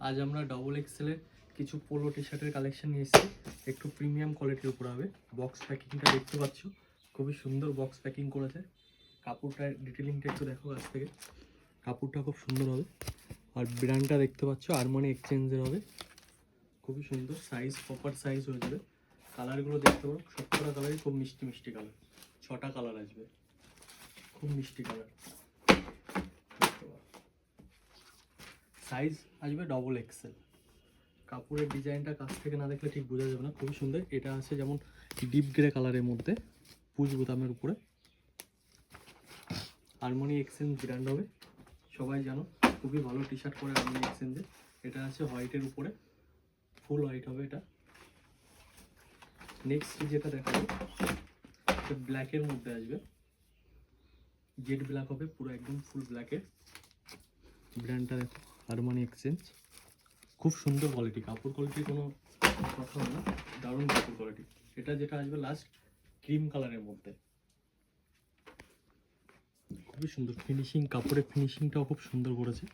আজ আমরা ডবল এক্সেলের কিছু পোলো টি শার্টের কালেকশন নিয়ে এসেছি, একটু প্রিমিয়াম কোয়ালিটির উপর হবে। বক্স প্যাকিংটা দেখতে পাচ্ছ, খুবই সুন্দর বক্স প্যাকিং করেছে। কাপড়টার ডিটেলিংটা একটু দেখো কাছ থেকে, কাপড়টা খুব সুন্দর হবে। আর ব্র্যান্ডটা দেখতে পাচ্ছ আরমানি এক্সচেঞ্জের হবে, খুবই সুন্দর। সাইজ প্রপার সাইজ হয়ে যাবে। কালারগুলো দেখতে পারো, সবকটা কালারই খুব মিষ্টি মিষ্টি কালার। 6টা কালার আসবে, খুব মিষ্টি কালার। সাইজ আসবে ডবল এক্সেল। কাপড়ের ডিজাইনটা কাছ থেকে না দেখলে ঠিক বোঝা যাবে না, খুবই সুন্দর। এটা আছে যেমন ডিপ গ্রে কালারের মধ্যে, পুশ বোতামের উপরে। আরমানি এক্সচেঞ্জ ব্র্যান্ড হবে, সবাই জানো, খুবই ভালো টি শার্ট করে আরমানি এক্সচেঞ্জে। এটা আছে হোয়াইটের উপরে, ফুল হোয়াইট হবে এটা। নেক্সট যেটা দেখাবো ব্ল্যাকের মধ্যে আসবে, জেড ব্ল্যাক হবে, পুরো একদম ফুল ব্ল্যাকের। ব্র্যান্ডটা দেখো আরমানি এক্সচেঞ্জ, খুব সুন্দর কোয়ালিটি। কাপড় কোয়ালিটির কোনো কথা হবে না, দারুণ কাপড় কোয়ালিটি। এটা যেটা আসবে লাস্ট ক্রিম কালারের মধ্যে, খুবই সুন্দর ফিনিশিং, কাপড়ের ফিনিশিংটাও খুব সুন্দর করেছে।